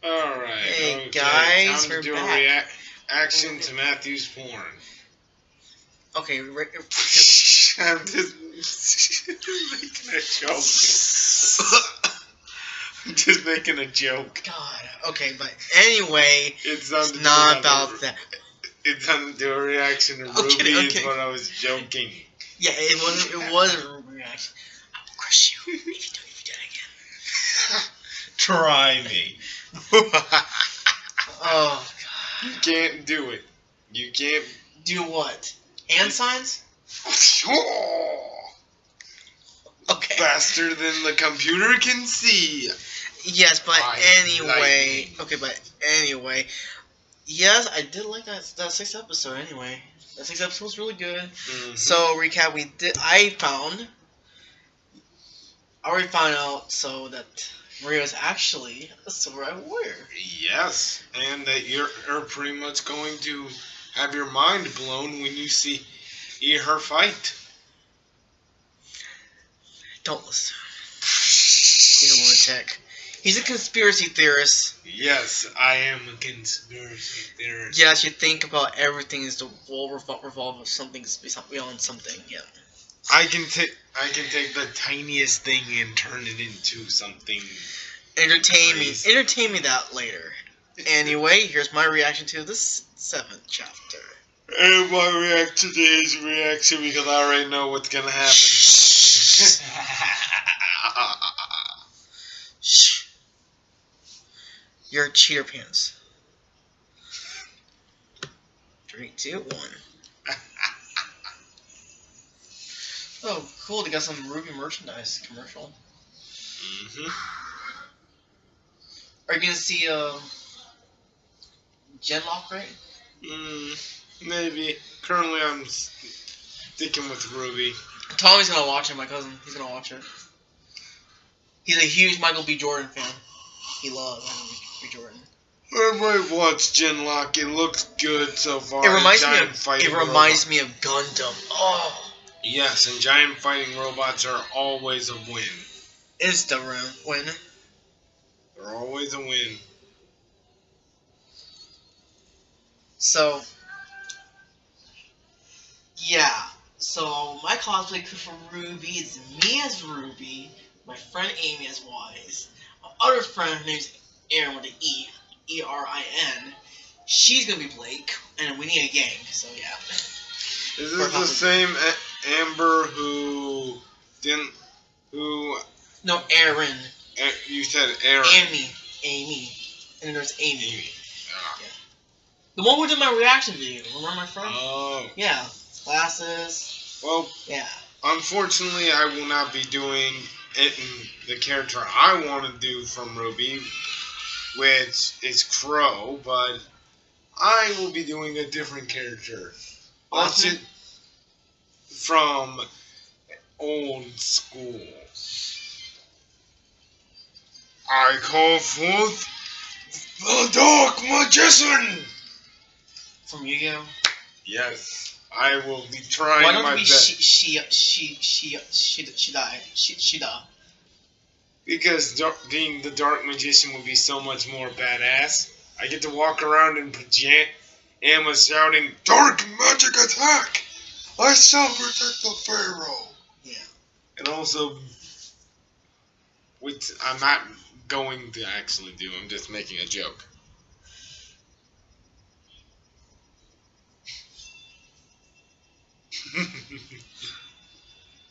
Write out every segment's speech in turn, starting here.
Alright, Hey okay. guys, Time to we're do back. a reaction to Matthew's porn. Okay, I'm just making a joke. I'm just making a joke. God. Okay, but anyway, It's not about that. It's time to do a reaction to RWBY. Okay. Is what I was joking. Yeah, it was a RWBY reaction. I will crush you if you do it again. Try me. Oh God. You can't do it. You can't do what? Hand signs? Okay. Faster than the computer can see. Yes, but anyway. Yes, I did like that 6th episode anyway. That 6th episode was really good. Mm-hmm. So, recap, I already found out so that Maria is actually a samurai warrior. Yes, and that you're pretty much going to have your mind blown when you see her fight. Don't listen. He's a lunatic. He's a conspiracy theorist. Yes, I am a conspiracy theorist. Yes, you think about everything is the world revolve of something beyond something. Yeah. I can take the tiniest thing and turn it into something. Entertain crazy. me. Entertain me that later. Anyway, here's my reaction to this 7th chapter. And my reaction to his reaction because I already know what's gonna happen. Shh. 'You're cheater pants. 3, 2, 1. Oh, cool! They got some RWBY merchandise commercial. Are you gonna see Genlock, right? Maybe. Currently, I'm sticking with RWBY. Tommy's gonna watch it. My cousin, he's gonna watch it. He's a huge Michael B. Jordan fan. He loves Michael B. Jordan. I might watch Genlock. It looks good so far. It reminds me of Gundam. Oh. Yes, and giant fighting robots are always a win. It's the win. They're always a win. So, yeah. So, my cosplay crew for RWBY is me as RWBY, my friend Amy as Wise, my other friend named Erin with an E, E-R-I-N. She's gonna be Blake, and we need a gang, so yeah. Is this the same Amber who didn't, who... No, Erin. You said Erin. Amy. And then there's Amy. Yeah. The one who did my reaction video. Remember my friend? Oh. Yeah. Glasses. Well, yeah. Unfortunately, I will not be doing it in the character I want to do from RWBY, which is Crow, but I will be doing a different character. Watch it from old school. I call forth the Dark Magician! From Yu-Gi-Oh? Yes, I will be trying my best. Shida. Because being the Dark Magician would be so much more badass. I get to walk around in pajamas shouting, "Dark magic attack! I shall protect the Pharaoh!" Yeah. And also, which I'm not going to actually do, I'm just making a joke.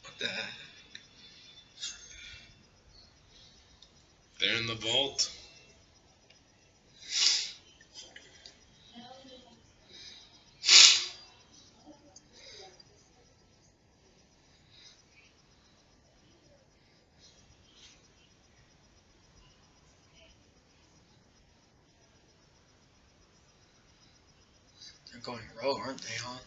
What the heck? They're in the vault. They're going rogue, aren't they, huh?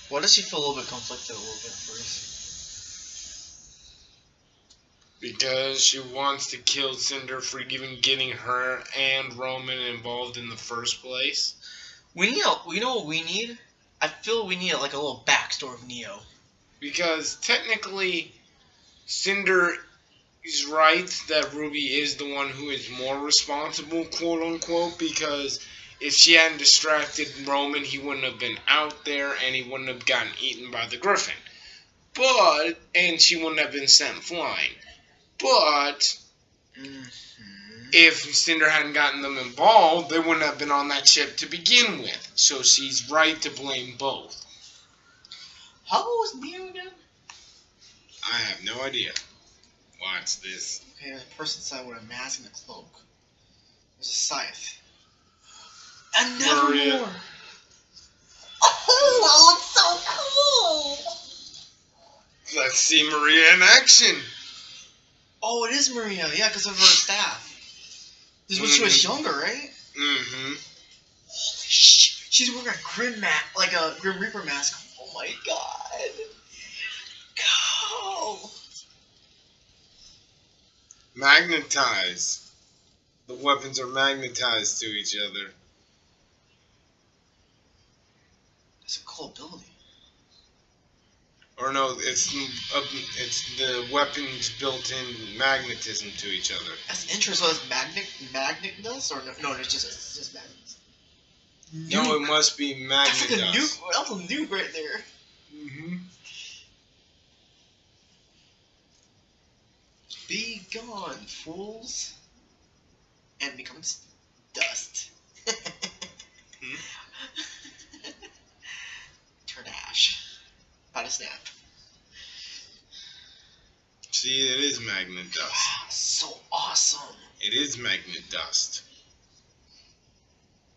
Why does she feel a little bit conflicted a little bit first? Because she wants to kill Cinder for even getting her and Roman involved in the first place. We know what we need? I feel we need like a little backstory of Neo. Because technically, Cinder is right that RWBY is the one who is more responsible, quote unquote, because if she hadn't distracted Roman, he wouldn't have been out there and he wouldn't have gotten eaten by the Griffin. And she wouldn't have been sent flying. But if Cinder hadn't gotten them involved, they wouldn't have been on that ship to begin with. So she's right to blame both. How old was Neo again? I have no idea. Watch this. Okay, there's a person inside with a mask and a cloak. There's a scythe. And Maria. nevermore. Oh, that looks so cool! Let's see Maria in action. Oh, it is Maria, yeah, because of her staff. This is when she was younger, right? Mm-hmm. Holy shit! She's wearing a Grim Reaper mask. Oh my god! Go! Magnetize. The weapons are magnetized to each other. That's a cool ability. Or no, it's the weapons built in magnetism to each other. That's interesting. So it's magnet dust, or no, it's just magnets. No, it must be magnet That's like a dust. nuke. That's a nuke right there. Mm-hmm. Be gone, fools, and becomes dust. Turn to ash. About to snap. See, it is magnet dust. Wow, so awesome. It is magnet dust.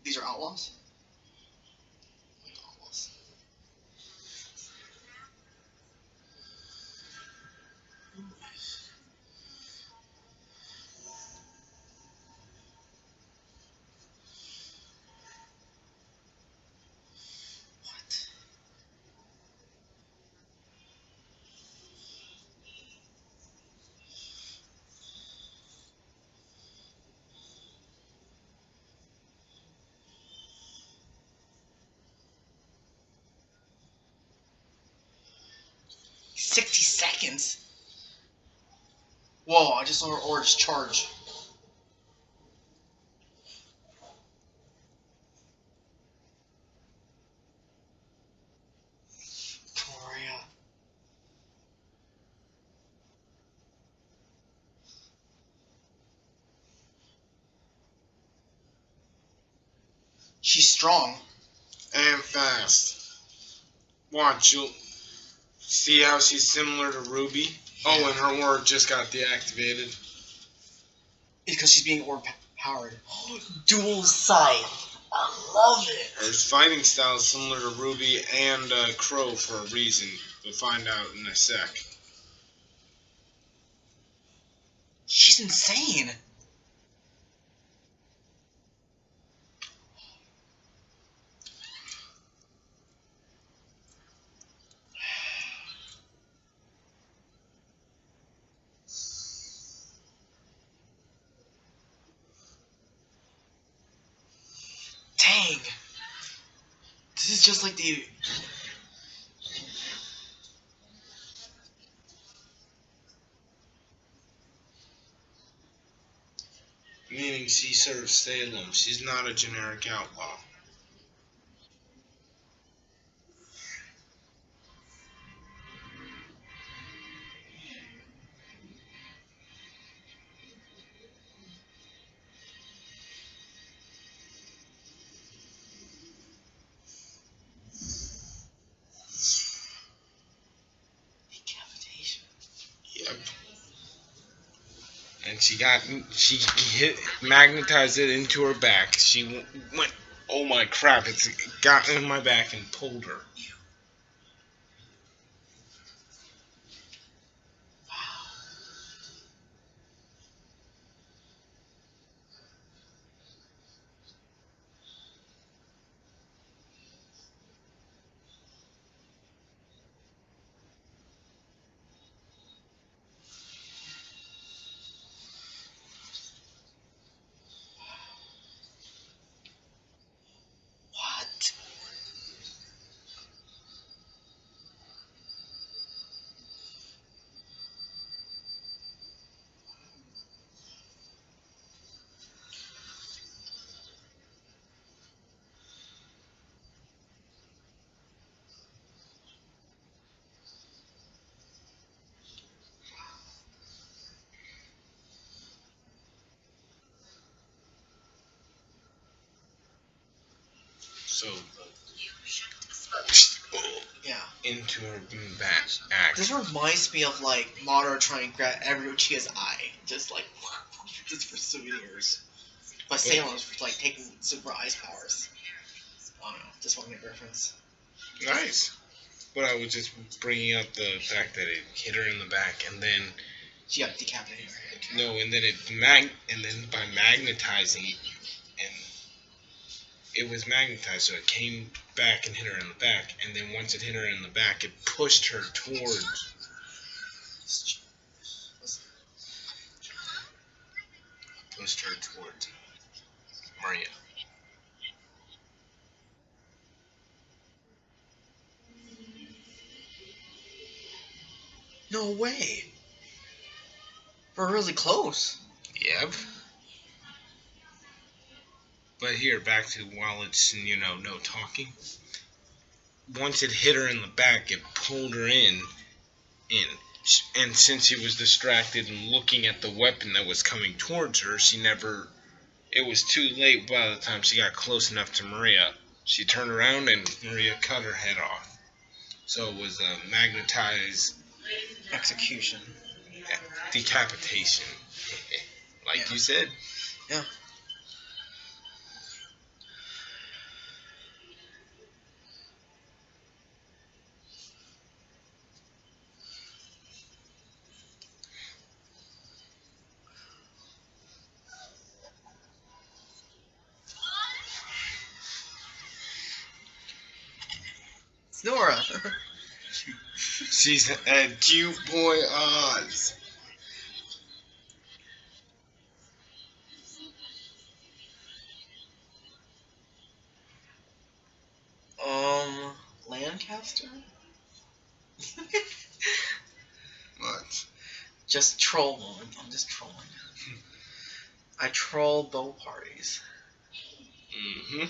These are outlaws? Outlaws. What? $60. Whoa, I just saw her orange charge. Gloria. She's strong. And fast. Watch, you'll see how she's similar to RWBY. Oh, and her word just got deactivated. It's because she's being overpowered. Dual scythe. I love it. Her fighting style is similar to RWBY and Crow for a reason. We'll find out in a sec. She's insane. Dang. This is just like the... Meaning she serves Salem. She's not a generic outlaw. Decapitation. Yep. And she magnetized it into her back. She went, oh my crap, it's got in my back and pulled her. Yeah. into her back act. This reminds me of like Madara trying to grab every Uchiha's eye, just like just for souvenirs. But Sailor's for like taking super ice powers. I don't know. Just want to make reference. Nice. But I was just bringing up the fact that it hit her in the back, and then She got decapitated. no, and then by magnetizing it, and it was magnetized, so it came back and hit her in the back, and then once it hit her in the back, it pushed her towards. Pushed her towards Maria. No way. We're really close. Yep. But here, back to while it's, no talking. Once it hit her in the back, it pulled her in. And since she was distracted and looking at the weapon that was coming towards her, it was too late by the time she got close enough to Maria. She turned around and Maria cut her head off. So it was a magnetized Execution. decapitation. Like you said. Yeah. Nora. She's a cute boy Oz. Lancaster? What? Just troll one. I'm just trolling. I troll both parties. Mm-hmm.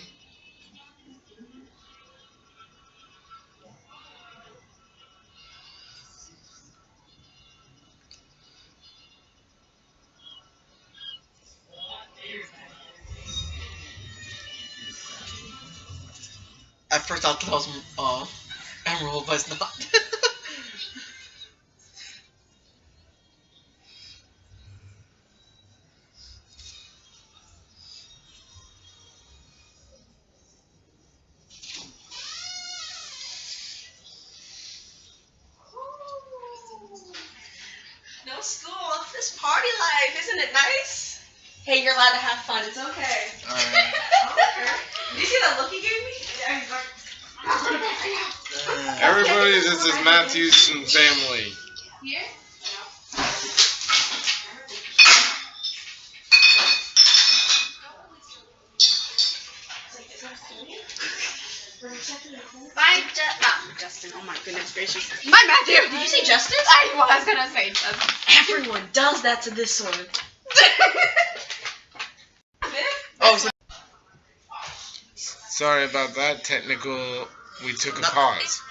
At first I thought that was Emerald, but it's not. No school, this party life, isn't it nice? Hey, you're allowed to have fun, it's okay. Alright. Okay. Did you see that look he gave me? Yeah, he's like, Everybody, this is Matthew's family. here? Bye, Justin. Oh my goodness gracious. Bye, Matthew. Did you say Justin? I was gonna say Justin. Everyone does that to this one. Oh, so Sorry about that technical. We took a pause.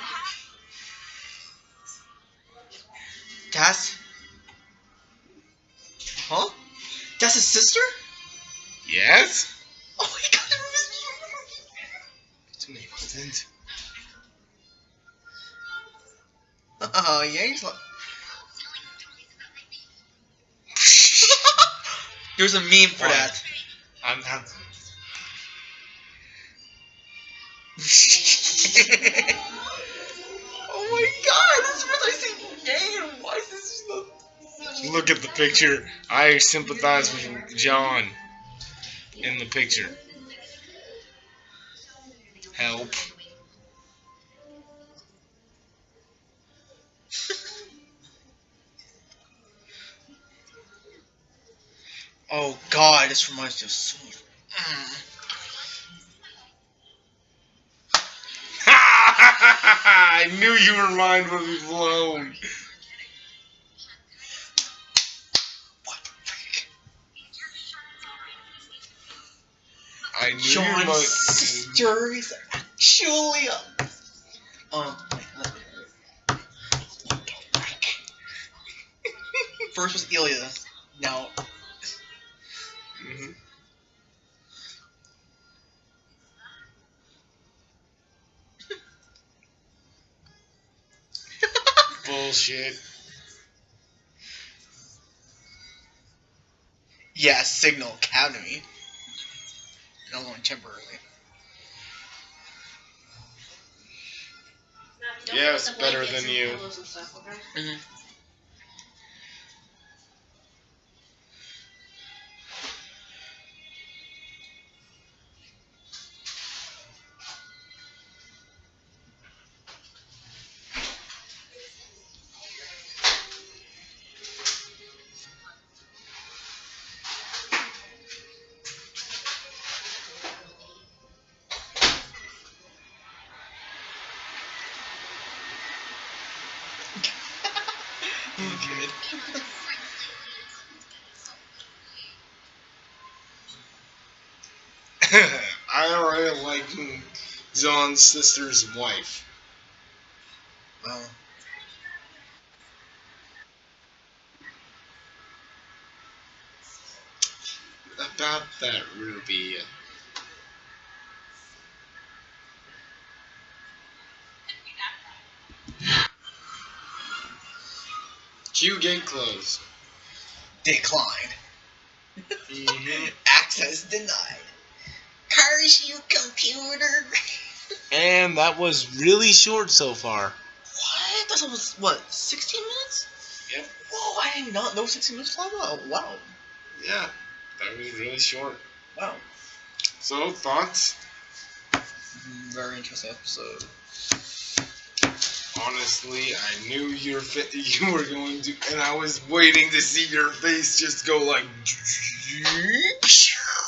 Cass? Huh? That's his sister? Yes? Oh my god, Too many buttons. oh yeah, he's like... There's a meme for What? that. I'm not. Oh my god, this is the first I see game. Why is this not... Look at the picture. I sympathize with John in the picture. Help. Oh god, this reminds me of so much. I knew your mind would be blown. What the frick? I knew your John's mind. sister is actually a... wait, let me... What the frick? First was Ilya, now... Mhm. bullshit. Yeah, Signal Academy. No one temporarily. Yes, better than you. Mm-hmm. I already like John's sister's wife. Well, About that Ruby. Q gate closed. decline. Mm-hmm. Access denied. Curse you, computer. And that was really short so far. What? That's almost, what, 16 minutes? Yep. Whoa, I did not know 16 minutes fly well. Wow. Yeah, that was really short. Wow. So, thoughts? Very interesting episode. Honestly, I knew you were going to, and I was waiting to see your face just go like.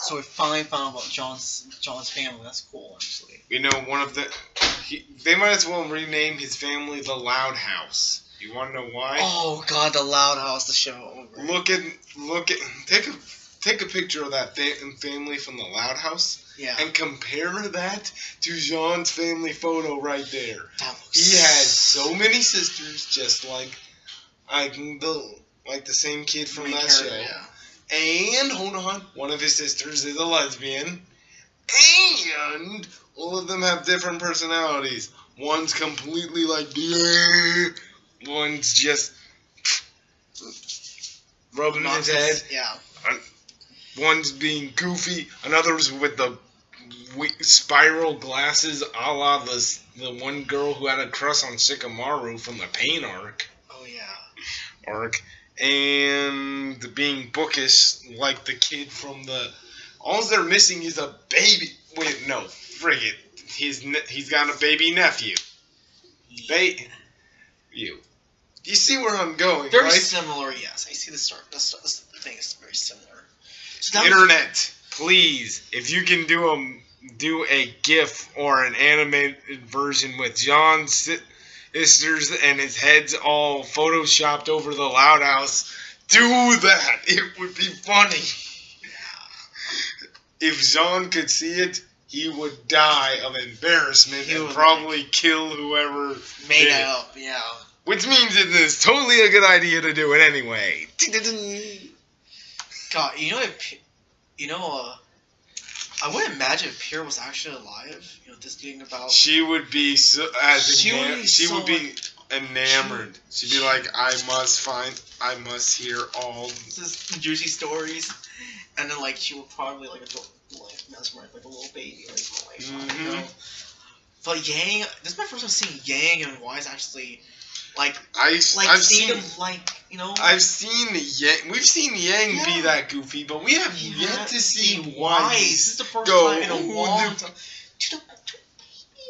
So we finally found about John's family. That's cool, actually. You know, one of the. They might as well rename his family the Loud House. You want to know why? Oh God, the Loud House, the show. Look at, take a picture of that family from the Loud House. Yeah. And compare that to Jean's family photo right there. That looks... He had so many sisters, just like the same kid from that show. Yeah. And hold on, one of his sisters is a lesbian, and all of them have different personalities. One's completely like, bleh. One's just rubbing his head. Yeah. One's being goofy. Another's with the spiral glasses, a la the one girl who had a crush on Shikamaru from the Pain arc. Oh yeah. And being bookish like the kid from the. All they're missing is a baby. Wait, no, frig it. He's got a baby nephew. You see where I'm going, Very right? similar, yes. I see the start. The thing is very similar. So Internet, please, if you can do a GIF or an animated version with John's sisters and his head's all photoshopped over the Loud House, do that. It would be funny. If Jean could see it, he would die of embarrassment and probably kill whoever made it up. Yeah. Which means it is totally a good idea to do it anyway. God, I wouldn't imagine if Pierre was actually alive. This thing about. She would be she would be enamored. She'd be like, I must hear all this juicy stories, and then she would probably mesmerize like a little baby, But Yang, this is my first time seeing Yang and Wise actually. I've seen them I've seen Yang. We've seen Yang be that goofy, but we have yet to see Wise. This is the first time in a long time.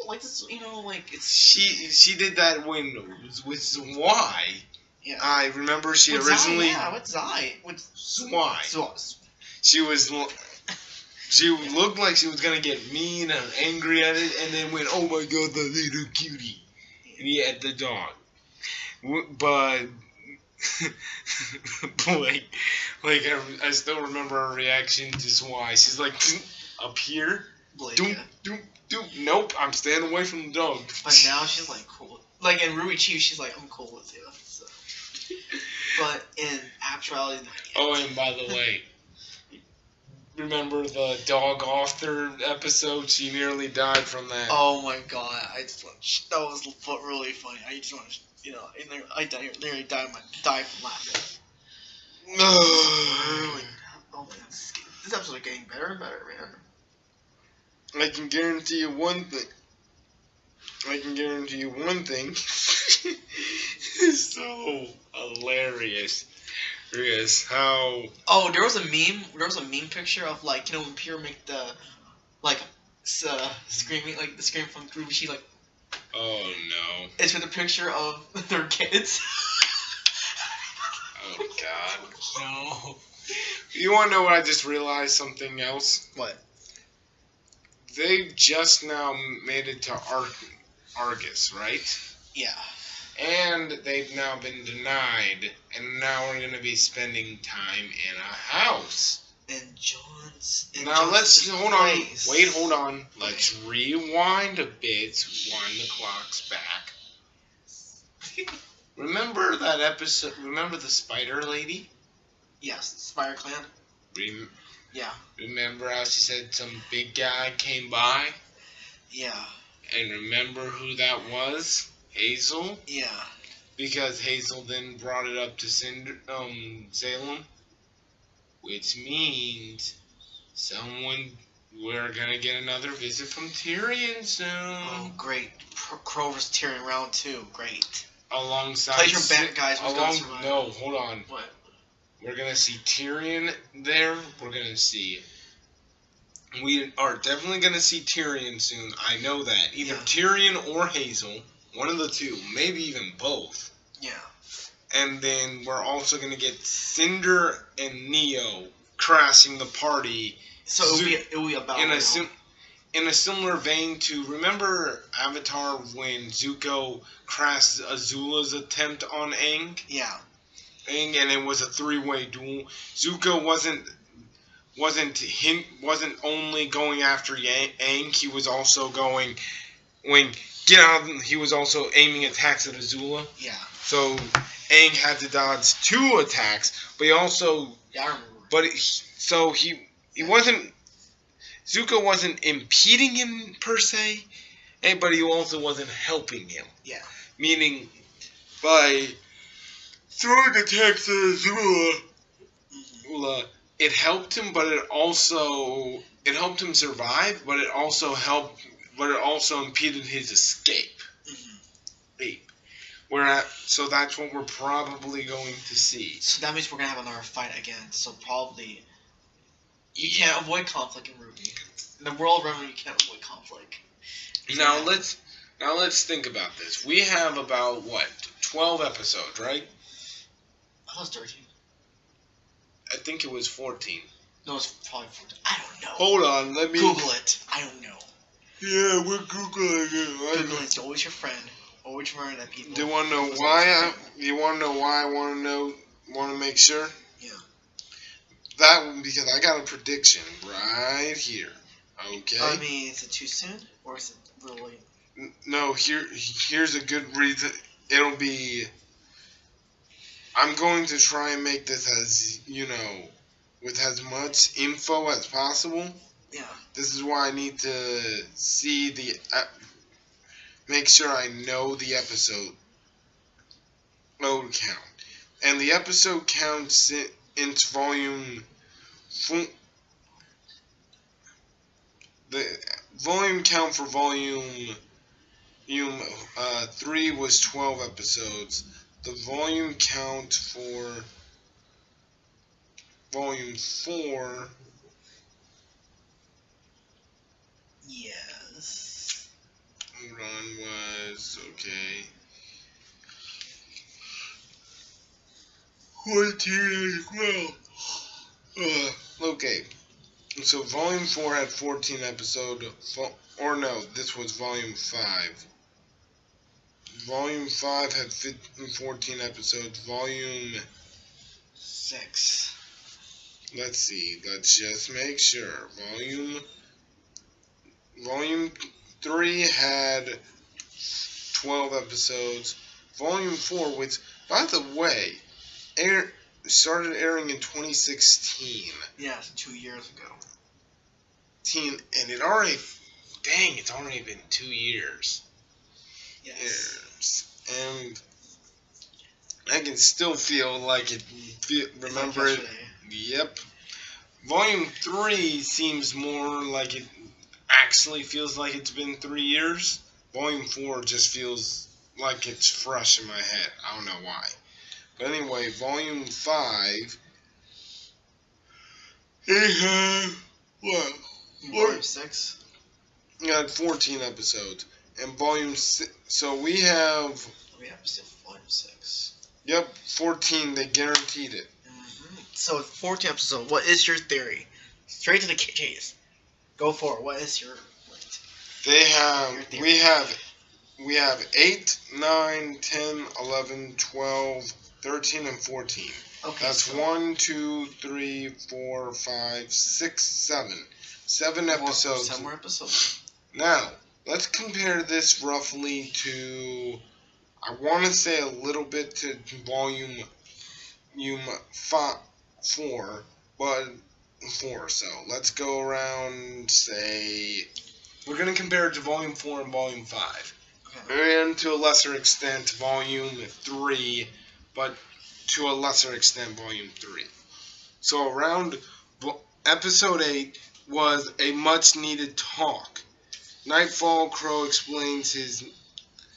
It's. She did that with Y. Yeah. I remember she with originally. Zai, with Zai. With Y. She was. She looked like she was gonna get mean and angry at it, and then went, "Oh my God, the little cutie!" And he had the dog. But I still remember her reaction to Swy. She's like, up here, doop. Nope, I'm staying away from the dog. But now she's cool. In RWBY Chief, she's I'm cool with you. So. But in actuality, not yet. Oh, and by the way, remember the dog author episode? She nearly died from that. Oh my god, that was really funny. I just want to, I nearly died from laughing. Oh man, this episode is getting better and better, man. I can guarantee you one thing. It's so hilarious. Is how. Oh, there was a meme picture of when Pierre make the screaming the scream from RWBY. She Oh no. It's with a picture of their kids. Oh god. No. You want to know what I just realized? Something else. What? They've just now made it to Argus, right? Yeah. And they've now been denied, and now we're gonna be spending time in a house. Now let's hold on. Wait, hold on. Let's rewind a bit. Wind the clocks back. Remember that episode? Remember the Spider Lady? Yes, Spider Clan. Yeah. Remember how she said some big guy came by? Yeah. And remember who that was? Hazel? Yeah. Because Hazel then brought it up to Salem. Which means we're gonna get another visit from Tyrion soon. Oh, great. Crover's Tyrion round 2. Great. Alongside... Place your bet, guys. No, hold on. What? We're gonna see Tyrion there. We are definitely gonna see Tyrion soon. I know that. Either Tyrion or Hazel. One of the two. Maybe even both. Yeah. And then we're also gonna get Cinder and Neo crashing the party. So it'll be a battle. In a similar vein to, remember Avatar when Zuko crashed Azula's attempt on Aang? Yeah. Aang, and it was a 3-way duel. Zuko wasn't only going after Aang, he was also he was also aiming attacks at Azula. Yeah. So Aang had to dodge 2 attacks, but he also Zuko wasn't impeding him per se, but he also wasn't helping him. Yeah. Meaning by throwing attacks at Azula, it helped him, but it helped him survive, but it also impeded his escape. So that's what we're probably going to see. So that means we're gonna have another fight again. So probably you can't avoid conflict in RWBY. In the world of RWBY, you can't avoid conflict. Now let's think about this. We have about 12 episodes, right? I was 13. I think it was 14. No, it's probably 14. I don't know. Hold on, let me Google it. I don't know. Yeah, we're Googling it. Google is always your friend. Always remember that people. Do you want to know why? You want to know why I want to make sure? Yeah. Because I got a prediction right here. Okay. I mean, is it too soon or is it really? No. Here's a good reason. It'll be. I'm going to try and make this as with as much info as possible. Yeah. This is why I need to see make sure I know the episode count. And the episode counts into volume 4. The volume count for volume 3 was 12 episodes. The volume count for volume 4. Yes. Hold on, was okay. 14 as well. Okay. So volume 4 had 14 episodes. Or no, this was volume 5. Volume 5 had 14 episodes. Volume 6. Let's see. Let's just make sure. Volume 3 had 12 episodes. Volume 4, which, by the way, started airing in 2016. Yeah, 2 years ago. And it already, dang, it's already been 2 years. Yes. And I can still feel like it. Remember it? Yep. Volume 3 seems more like it actually feels like it's been 3 years. Volume 4 just feels like it's fresh in my head. I don't know why. But anyway, Volume 5. It had, what? Volume 6? It had 14 episodes. And Volume 6. So we have. We have Volume 6. Yep, 14. They guaranteed it. So 14 episodes. What is your theory? Straight to the chase. Go for it. What is your? We have 8, 9, 10, 11, 12, 13, and 14. Okay. That's 1, 2, 3, 4, 5, 6, 7. 7 episodes. 7 more episodes. Now, let's compare this roughly to, I want to say a little bit to Volume 4, but 4. So let's go around, say, we're going to compare it to Volume 4 and Volume 5. Okay. And to a lesser extent, Volume 3, but to a lesser extent, Volume 3. So around Episode 8 was a much needed talk. Nightfall Crow explains his...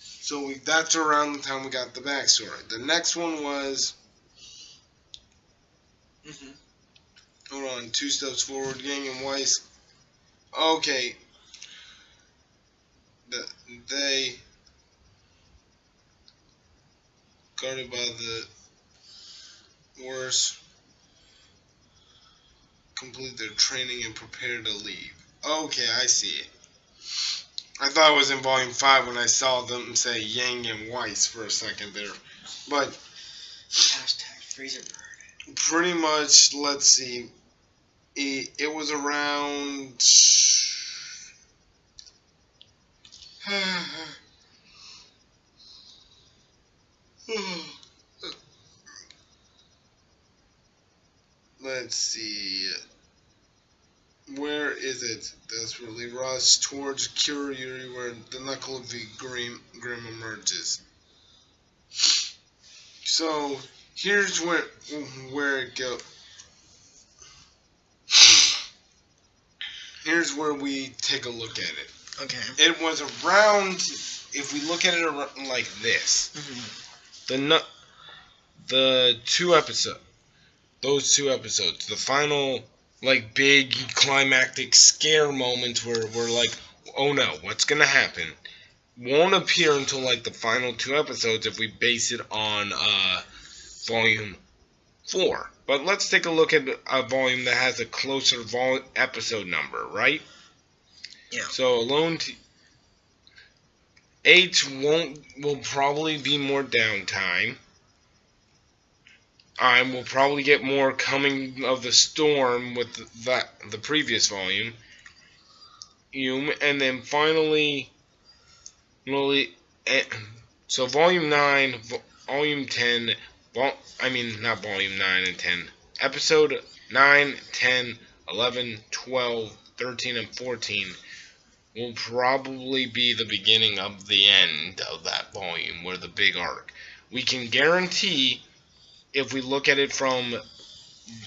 So that's around the time we got the backstory. The next one was... Hold on, 2 steps forward, Gang and Weiss. Okay. They... guarded by the worst, complete their training and prepare to leave. Okay, I see it. I thought it was in Volume 5 when I saw them say Yang and Weiss for a second there. But Hashtag Freezer Bird. Pretty much, let's see. It was around... Let's see. Where is it? Desperately rush towards Curie, where the knuckle of the Grimm emerges. So here's where it goes. Here's where we take a look at it. Okay. It was around. If we look at it like this, the 2 episodes. Those 2 episodes, the final, like, big climactic scare moment where we're like, oh no, what's gonna happen? Won't appear until, like, the final 2 episodes if we base it on, Volume 4. But let's take a look at a volume that has a closer episode number, right? Yeah. So, 8 will probably be more downtime. We'll probably get more Coming of the Storm with the previous volume. And then finally, so Volume 9, Volume 10, not Volume 9 and 10, Episode 9, 10, 11, 12, 13, and 14 will probably be the beginning of the end of that volume, where the big arc. We can guarantee... If we look at it from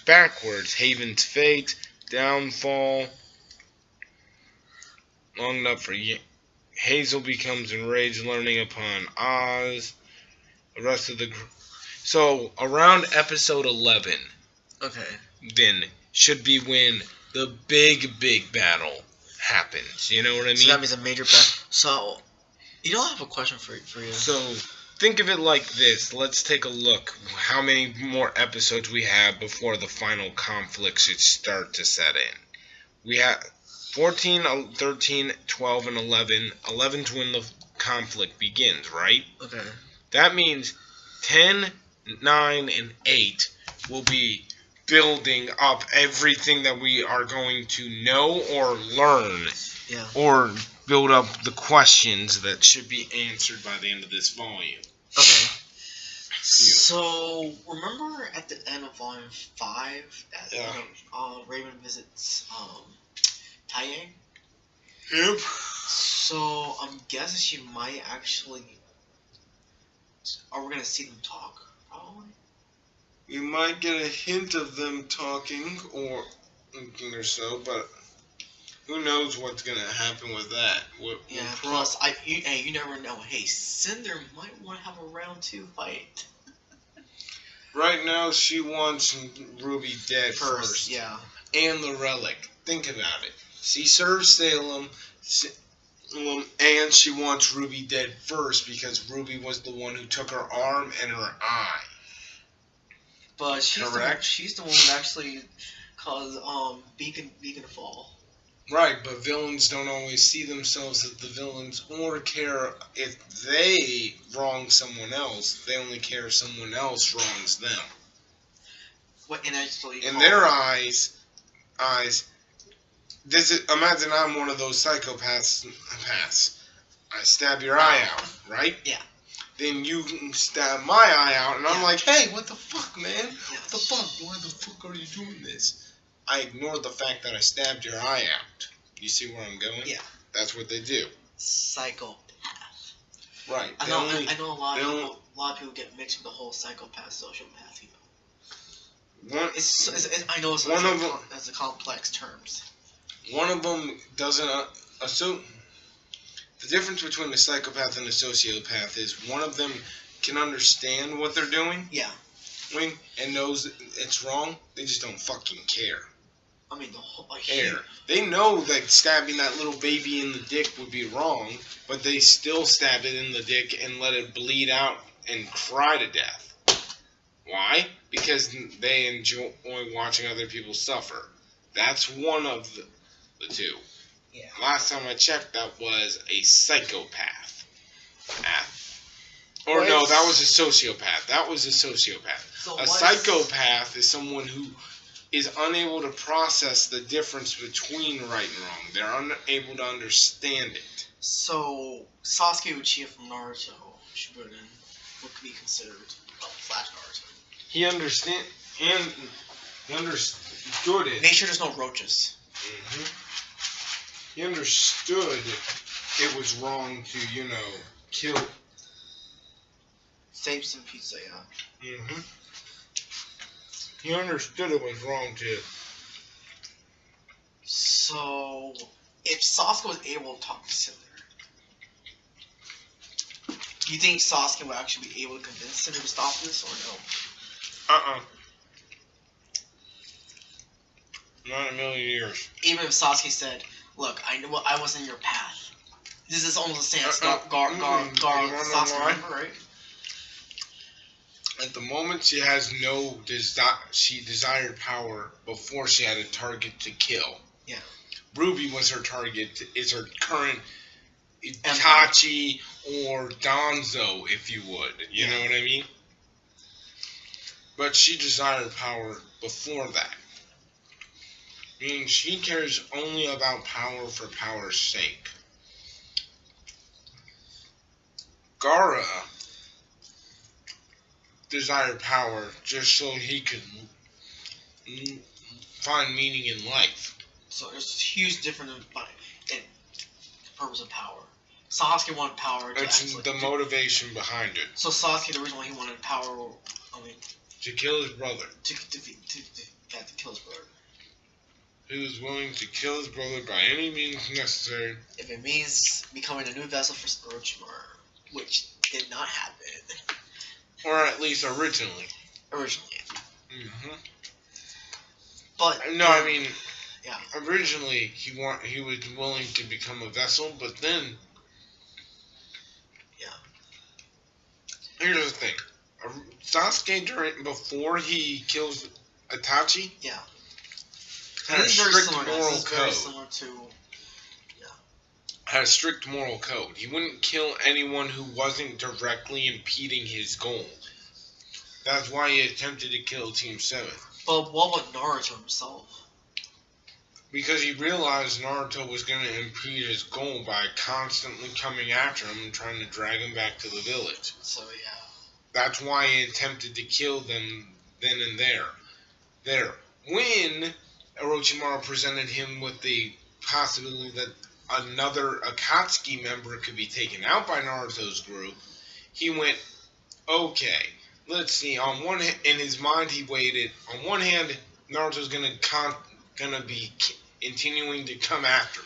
backwards, Haven's fate, downfall, long enough for Hazel becomes enraged, learning upon Oz, the rest of the so around episode 11, okay, then should be when the big battle happens. You know what I mean? So that means a major battle. So, you know, I have a question for you. So. Think of it like this. Let's take a look how many more episodes we have before the final conflict should start to set in. We have 14, 13, 12, and 11. 11's when the conflict begins, right? Okay. That means 10, 9, and 8 will be building up everything that we are going to know or learn. Yeah. Or build up the questions that should be answered by the end of this volume. Okay. So, remember at the end of Volume 5, that Raven visits Taiyang? Yep. So, I'm guessing she might actually... Are we going to see them talk? Probably. We might get a hint of them talking or so, but who knows what's going to happen with that. Plus, you never know. Hey, Cinder might want to have a round 2 fight. Right now, she wants Ruby dead first. Yeah. And the relic. Think about it. She serves Salem, and she wants Ruby dead first because Ruby was the one who took her arm and her eye. But she's the one who actually caused Beacon to fall. Right, but villains don't always see themselves as the villains or care if they wrong someone else. They only care if someone else wrongs them. In their eyes, imagine I'm one of those psychopaths. I stab your eye out, right? Yeah. Then you stab my eye out, and I'm like, hey, what the fuck, man? Yeah. What the fuck? Why the fuck are you doing this? I ignored the fact that I stabbed your eye out. You see where I'm going? Yeah. That's what they do. Psychopath. Right. I know a lot of people get mixed with the whole psychopath, sociopath, I know it's a complex terms. One of them doesn't the difference between a psychopath and a sociopath is one of them can understand what they're doing. Yeah. And knows it's wrong. They just don't fucking care. I mean, the whole They know that stabbing that little baby in the dick would be wrong, but they still stab it in the dick and let it bleed out and cry to death. Why? Because they enjoy watching other people suffer. That's one of the two. Yeah. Last time I checked, that was a psychopath. Or no, that was a sociopath. So a psychopath is someone who is unable to process the difference between right and wrong. They're unable to understand it. So, Sasuke Uchiha from Naruto, Shippuden, what could be considered Flash Naruto? He understood it. Make sure there's no roaches. He understood it was wrong to, kill. Save some pizza, yeah. He understood it was wrong to. So, if Sasuke was able to talk to Cinder, do you think Sasuke would actually be able to convince Cinder to stop this, or no? Not in a million years. Even if Sasuke said, look, I know I wasn't your path. This is almost the same as Sasuke, remember, right? At the moment, she has no she desired power before she had a target to kill. Yeah. Ruby was her target. Is her current Itachi or Danzo, if you would. You know what I mean? But she desired power before that. Meaning she cares only about power for power's sake. Gaara desired power just so he could find meaning in life. So there's a huge difference in the purpose of power. Sasuke wanted power to It's the motivation behind it. So Sasuke, the reason why he wanted power, to kill his brother. To kill his brother. He was willing to kill his brother by any means necessary. If it means becoming a new vessel for Orochimaru, which did not happen. Or at least originally. But no, I mean, originally he was willing to become a vessel, but then, here's the thing: Sasuke before he kills Itachi, had a strict moral code. Had a strict moral code. He wouldn't kill anyone who wasn't directly impeding his goal. That's why he attempted to kill Team 7. But what about Naruto himself? Because he realized Naruto was going to impede his goal by constantly coming after him and trying to drag him back to the village. So, That's why he attempted to kill them then and there. When Orochimaru presented him with the possibility that another Akatsuki member could be taken out by Naruto's group, he went, okay, let's see. In his mind, he waited. On one hand, Naruto's gonna be continuing to come after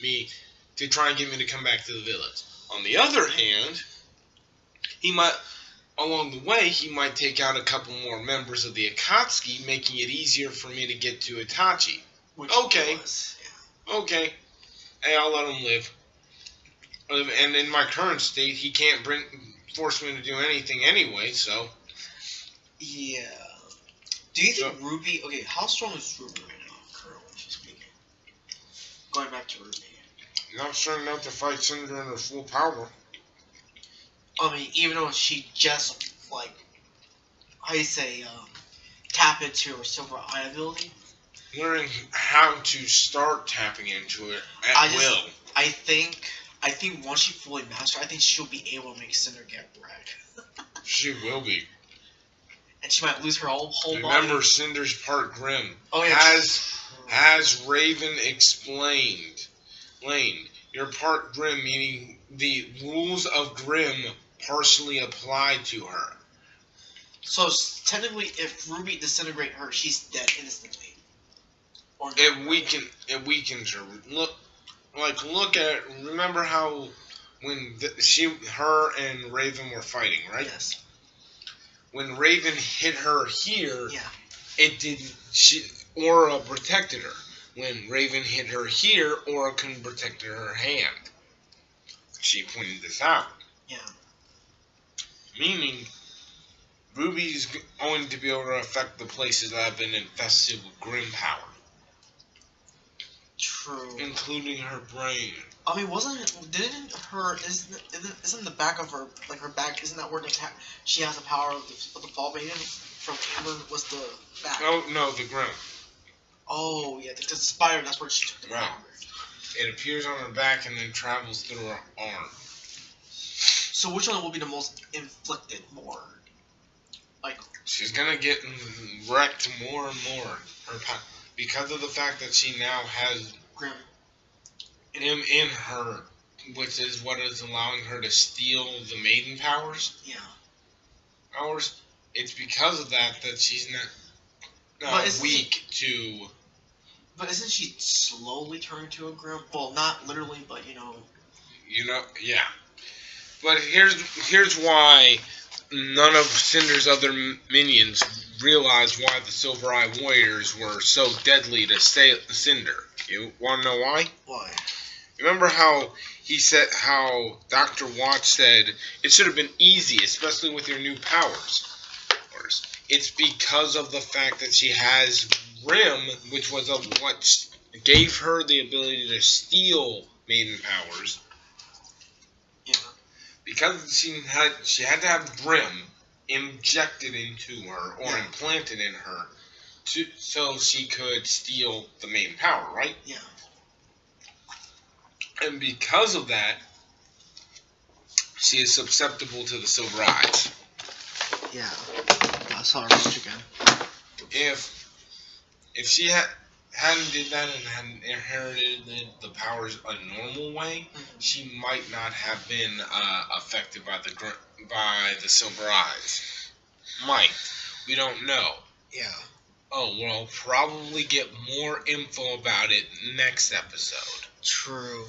me to try and get me to come back to the village. On the other hand, along the way, he might take out a couple more members of the Akatsuki, making it easier for me to get to Itachi. Okay. Okay. Hey, I'll let him live. And in my current state, he can't force me to do anything anyway, so... Yeah. Do you think RWBY... Okay, how strong is RWBY right now, currently speaking? Going back to RWBY. Not strong enough to fight Cinder in her full power. I mean, even though she just, like... How do you say, tap into her Silver Eye ability? Learning how to start tapping into it at will. I think once she fully masters, I think she'll be able to make Cinder get wrecked. She will be. And she might lose her whole body. Remember, Cinder's part Grimm. Oh yeah. As Raven explained, Lane, you're part Grimm, meaning the rules of Grimm partially apply to her. So technically, if RWBY disintegrate her, she's dead instantly. It weakens her. Look at. Remember how when her and Raven were fighting, right? Yes. When Raven hit her here, yeah, it didn't. Aura protected her. When Raven hit her here, Aura couldn't protect her hand. She pointed this out. Yeah. Meaning, RWBY is going to be able to affect the places that have been infested with Grimm power. True. Including her brain. I mean, isn't the back of her, like her back, isn't that where she has the power of the Fall Maiden from Amber was the back? Oh, no, the Grimm. Oh, yeah, because the spider, that's where she took the power. It appears on her back and then travels through her arm. So which one will be the most inflicted more? Like, she's gonna get wrecked more and more. Because of the fact that she now has Grimm in her, which is what is allowing her to steal the maiden powers. Yeah. It's because of that she's not weak to. But isn't she slowly turning to a Grimm? Well, not literally, but yeah. But here's why none of Cinder's other minions realized why the Silver Eye Warriors were so deadly to Cinder. You want to know why? Why? Remember how how Dr. Watch said it should have been easy, especially with your new powers. It's because of the fact that she has Grimm, which was what gave her the ability to steal maiden powers. Yeah. Because she had to have Grimm injected into her or implanted in her so she could steal the main power, right? Yeah. And because of that, she is susceptible to the Silver Eyes. Yeah. I saw her reach again. If she hadn't did that and hadn't inherited the powers a normal way, she might not have been affected by the Silver Eyes. Might. We don't know. Yeah. Oh, we'll probably get more info about it next episode. True.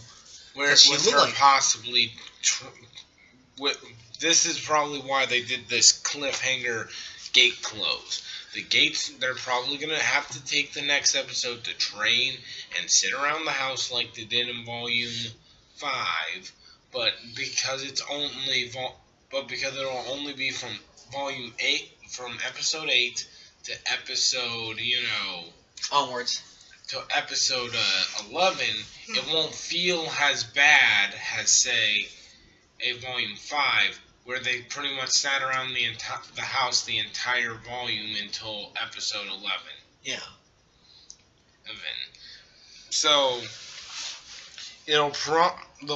Where she with her possibly. This is probably why they did this cliffhanger gate close. The gates, they're probably going to have to take the next episode to train and sit around the house like they did in Volume 5. But because it'll only be from Volume 8, from Episode 8 to Episode, onwards. To Episode 11, it won't feel as bad as, say, a Volume 5, where they pretty much sat around the house the entire volume until Episode 11. Yeah. So, they'll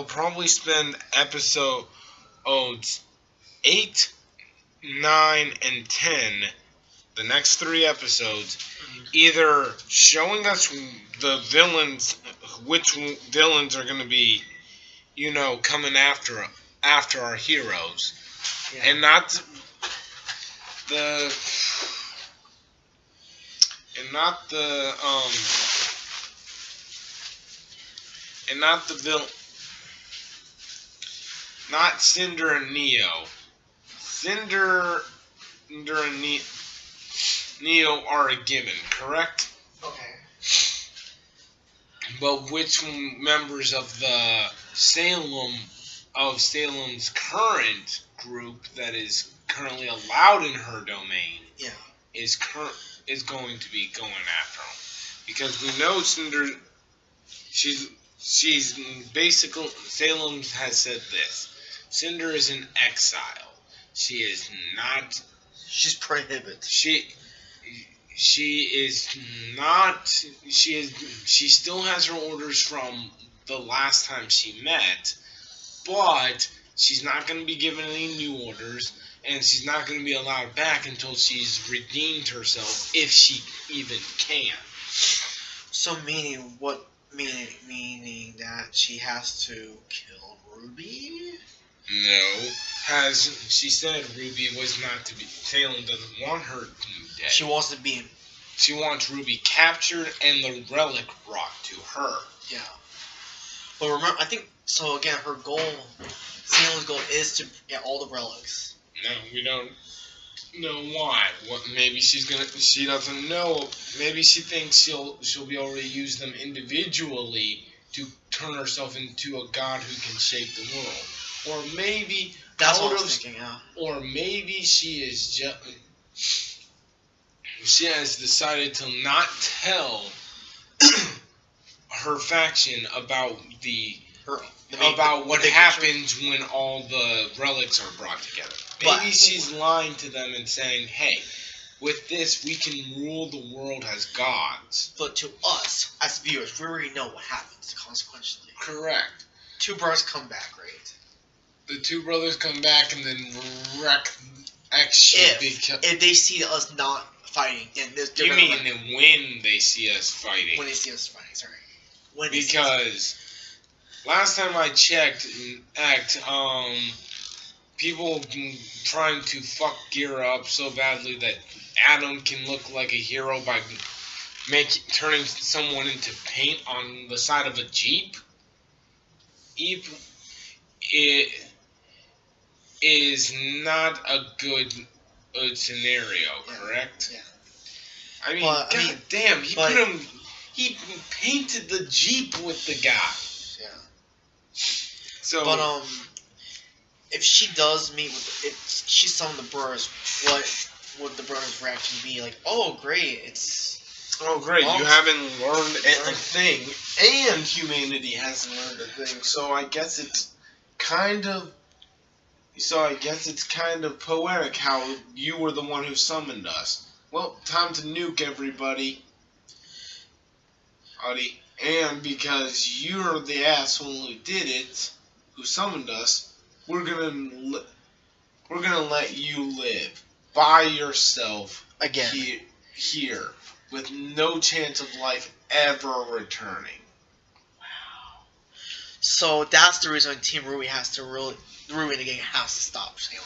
probably spend Episode 8 9, and 10, the next 3 episodes, either showing us the villains, which villains are going to be, coming after our heroes, and not the not Cinder and Neo. Cinder and Neo are a given, correct? Okay. But which members of the Salem's current group that is currently allowed in her domain, is going to be going after him, because we know Cinder. She's basically, Salem has said this. Cinder is in exile. She is not. She's prohibited. She is not. She still has her orders from the last time she met, but she's not going to be given any new orders, and she's not going to be allowed back until she's redeemed herself, if she even can. So meaning meaning that she has to kill RWBY? No. She said RWBY was not to be. Salem doesn't want her to be dead. She wants to be. She wants RWBY captured and the relic brought to her. Yeah. But remember, I think, so again, her goal, Salem's goal is to get all the relics. No, we don't know why. Maybe she doesn't know. Maybe she thinks she'll be able to use them individually to turn herself into a god who can shape the world. Or maybe that's what I was thinking. Yeah. Or maybe she has decided to not tell her faction about what happens when all the relics are brought together. Maybe she's lying to them and saying, "Hey, with this we can rule the world as gods." But to us, as viewers, we already know what happens consequentially. Correct. 2 brothers come back, right? The 2 brothers come back and then wreck X shit. If they see us not fighting, then you mean when they see us fighting? When they see us fighting, sorry. Because last time I checked, people trying to fuck Gear up so badly that Adam can look like a hero by turning someone into paint on the side of a Jeep. It is not a good scenario, correct? Yeah. I mean, damn, he painted the Jeep with the guy. Yeah. So, but if she does meet if she summoned the brothers, what would the brothers' reaction be? Like, oh great, you haven't learned a thing, and humanity hasn't learned a thing. So I guess it's kind of poetic how you were the one who summoned us. Well, time to nuke everybody. And because you're the asshole who did it, who summoned us, we're gonna let you live by yourself again here with no chance of life ever returning. Wow. So that's the reason Team RWBY has to RWBY in the game has to stop Salem.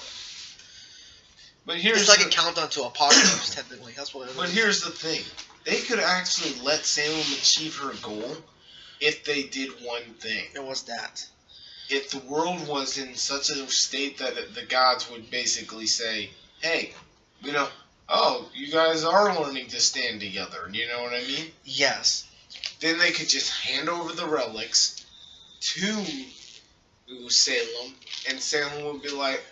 But it's like a countdown to apocalypse, technically. That's what it is. But here's the thing. They could actually let Salem achieve her goal if they did one thing. And what's that? If the world was in such a state that the gods would basically say, "Hey, you guys are learning to stand together." You know what I mean? Yes. Then they could just hand over the relics to Salem, and Salem would be like,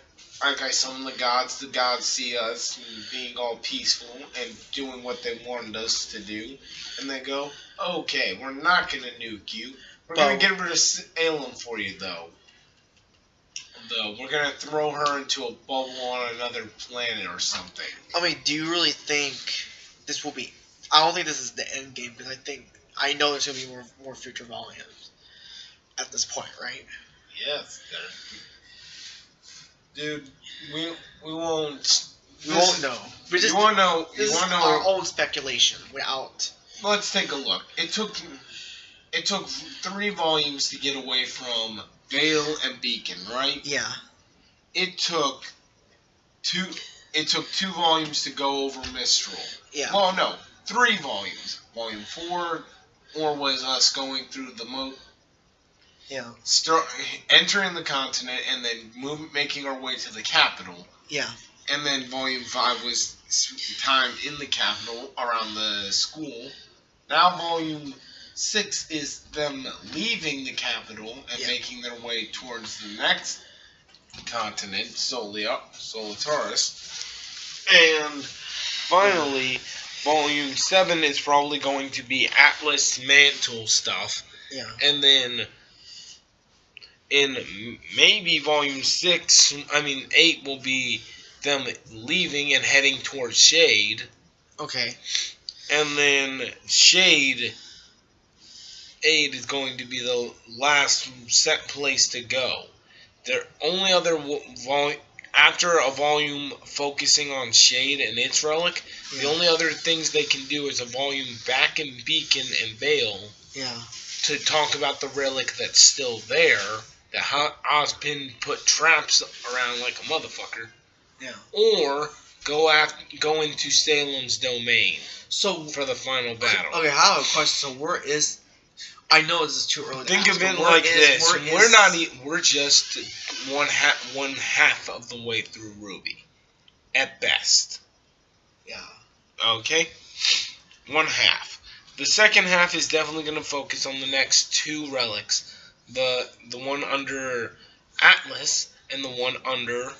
"Alright guys, summon the gods see us being all peaceful and doing what they wanted us to do." And they go, "Okay, we're not going to nuke you. We're going to get rid of Salem for you, though. We're going to throw her into a bubble on another planet or something." I mean, do you really think this will be... I don't think this is the end game, because I know there's going to be more future volumes at this point, right? Yes. Dude, we won't. We won't know. You want to know? This You is want to our know? own speculation. We're out. Let's take a look. It took 3 volumes to get away from Vale and Beacon, right? Yeah. It took 2 volumes to go over Mistral. Yeah. Well, no, 3 volumes. Volume 4, or was us going through the Yeah. entering the continent and then making our way to the capital. Yeah. And then Volume 5 was time in the capital around the school. Now Volume 6 is them leaving the capital and making their way towards the next continent, Solitaris. And finally, Volume 7 is probably going to be Atlas Mantle stuff. Yeah. And then in maybe Volume 8 will be them leaving and heading towards Shade. Okay. And then Shade is going to be the last set place to go. Their only other after a volume focusing on Shade and its relic, the only other things they can do is a volume back in Beacon and Vale. Yeah. To talk about the relic that's still there. That Ozpin put traps around like a motherfucker. Yeah. Or go into Salem's domain. So for the final battle. Okay, I have a question. So where is? I know this is too early. Think to of ask, it like this: we're not. We're just one half of the way through RWBY, at best. Yeah. Okay. 1/2. The second half is definitely going to focus on the next 2 relics, the one under Atlas and the one under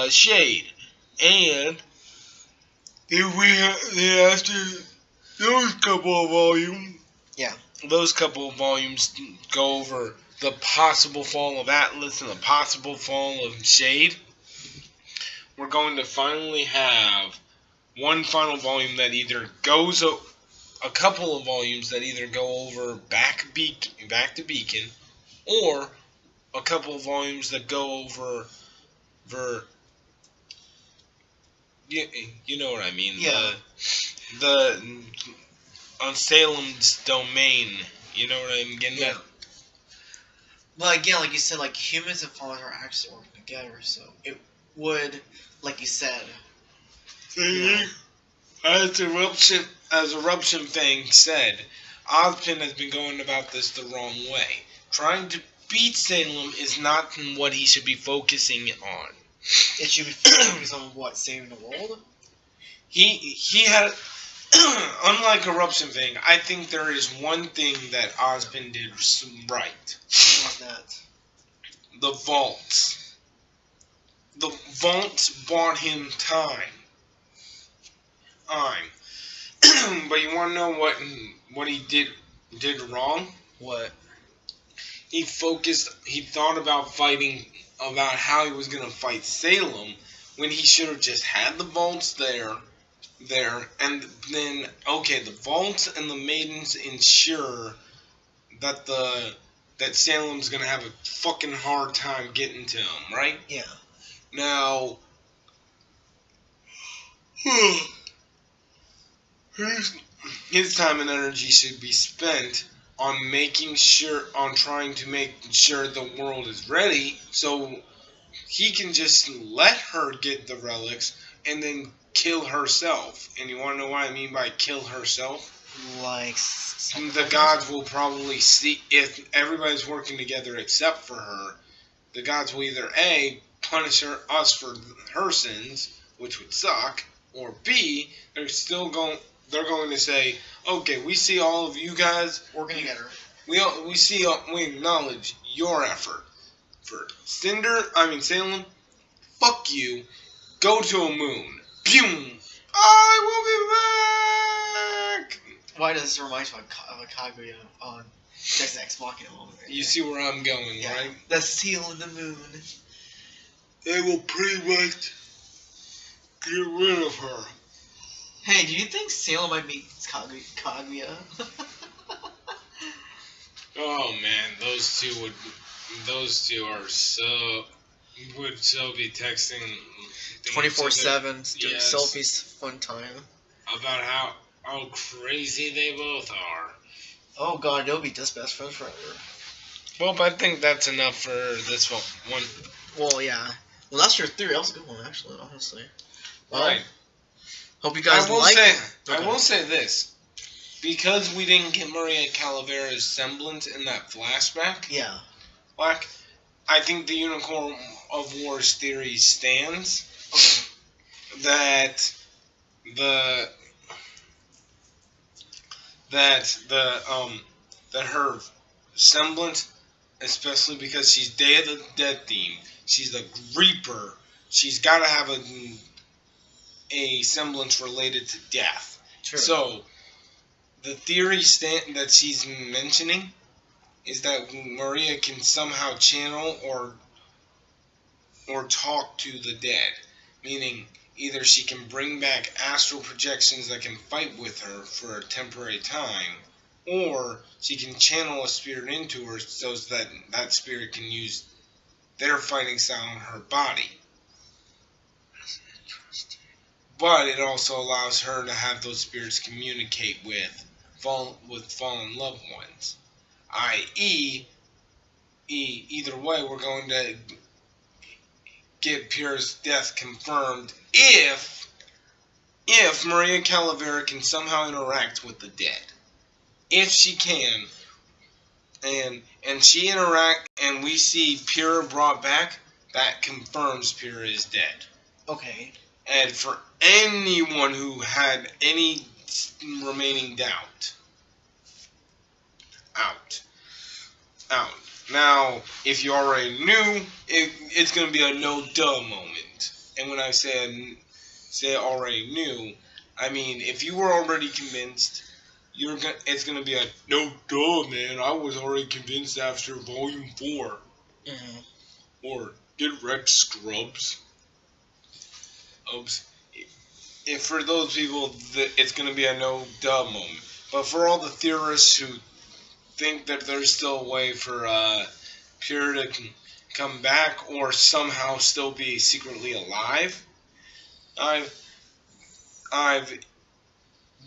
Shade, and after those couple of volumes. Yeah. Those couple of volumes go over the possible fall of Atlas and the possible fall of Shade. We're going to finally have one final volume that either goes a couple of volumes that either go over back to Beacon, or a couple of volumes that go over you know what I mean. Yeah. The on Salem's domain. You know what I'm getting at? Well, again, like you said, like humans and fallen are actually working together, so it would, like you said. As Eruption Fang said, Ozpin has been going about this the wrong way. Trying to beat Salem is not what he should be focusing on. It should be focused on what, saving the world? He had, unlike Eruption Fang, I think there is one thing that Ozpin did right. What was that? The vaults. The vaults bought him time. But you want to know what he did wrong? What? He thought about how he was going to fight Salem, when he should have just had the vaults there, and then, okay, the vaults and the maidens ensure that that Salem's going to have a fucking hard time getting to him, right? Yeah. Now, his time and energy should be spent on trying to make sure the world is ready, so he can just let her get the relics and then kill herself. And you want to know what I mean by kill herself? Like, the gods will probably see, if everybody's working together except for her, the gods will either A, punish us for her sins, which would suck, or B, they're going to say, okay, we see all of you guys working together. We acknowledge your effort. For Salem, fuck you. Go to a moon. Boom. I will be back. Why does this remind you of a Kaguya on Deus Ex Machina moment? Right? You see where I'm going, right? The seal in the moon. They will pretty much get rid of her. Hey, do you think Salem might be Kaguya? Oh man, those two are so. Would still be texting 24/7, doing yes, selfies, fun time. about how crazy they both are. Oh god, they'll be just best friends forever. Well, but I think that's enough for this one. Well, yeah. Well, that's your theory. That was a good one, actually, honestly. Well, Right. hope you guys I will like say, it. Okay. I will say this. Because we didn't get Maria Calavera's semblance in that flashback, Yeah. Black, I think the Unicorn of Wars theory stands. Okay. That her semblance, especially because she's Day of the Dead themed, she's a Reaper. She's got to have a semblance related to death. Sure. So the theory that she's mentioning is that Maria can somehow channel or talk to the dead, meaning either she can bring back astral projections that can fight with her for a temporary time, or she can channel a spirit into her so that that spirit can use their fighting style on her body. But it also allows her to have those spirits communicate with fallen loved ones. I.e., either way, we're going to get Pierre's death confirmed if Maria Calavera can somehow interact with the dead. If she can, and she interact, and we see Pierre brought back, that confirms Pierre is dead. Okay. And for anyone who had any remaining doubt, out. Now, if you already knew, it's going to be a no-duh moment. And when I say already knew, I mean, if you were already convinced, it's going to be a no-duh, man. I was already convinced after Volume 4. Mm-hmm. Or, get wrecked, scrubs. Oops. If for those people, it's going to be a no-duh moment. But for all the theorists who think that there's still a way for Pierre to come back or somehow still be secretly alive,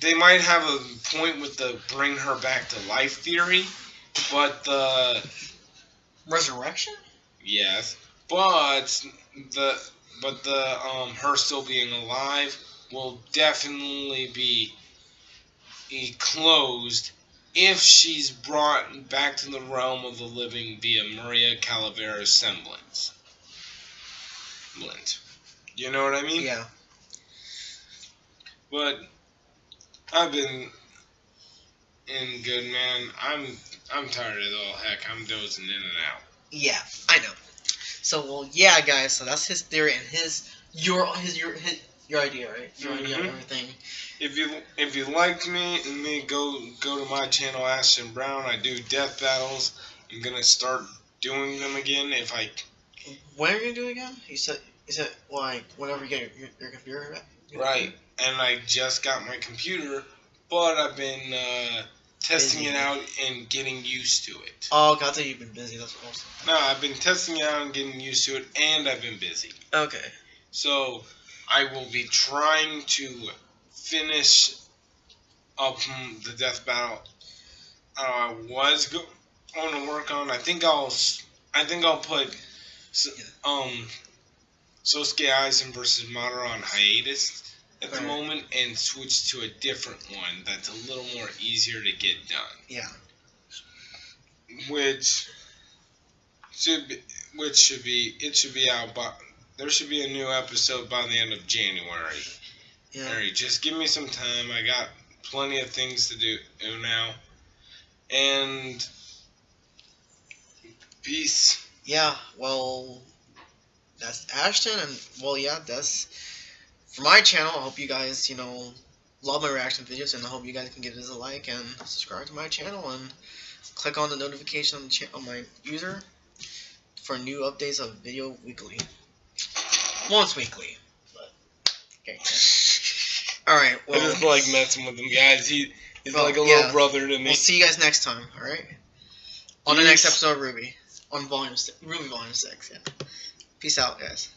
they might have a point with the bring her back to life theory, but the resurrection? Yes, but her still being alive will definitely be closed if she's brought back to the realm of the living via Maria Calavera's semblance. You know what I mean? Yeah. But I've been in good, man. I'm tired of it all. Heck, I'm dozing in and out. Yeah, I know. So, well, yeah, guys. So that's his theory and your idea, right? Your idea of everything. If you liked me, go to my channel, Ashton Brown. I do death battles. I'm gonna start doing them again if I. When are you gonna do it again? He said like whenever you get your computer back. Right, and I just got my computer, but I've been testing it out and getting used to it. Oh, God, I thought you've been busy. That's awesome. No, I've been testing it out and getting used to it, and I've been busy. Okay. So I will be trying to finish up the death battle I was going to work on. I think I'll put Sosuke Aizen versus Madara on hiatus at the moment and switch to a different one that's a little more easier to get done. Yeah. Which should be out by. There should be a new episode by the end of January. Yeah. Alright, just give me some time. I got plenty of things to do now. And peace. Yeah, well, that's Ashton, and well, yeah, that's for my channel. I hope you guys, love my reaction videos, and I hope you guys can give this a like and subscribe to my channel and click on the notification on my user for new updates of video weekly. Once weekly. But, okay. Alright, well. I just like messing with him, guys. He's like a little brother to me. We'll see you guys next time, alright? On the next episode of RWBY. On RWBY Volume 6, yeah. Peace. Peace out, guys.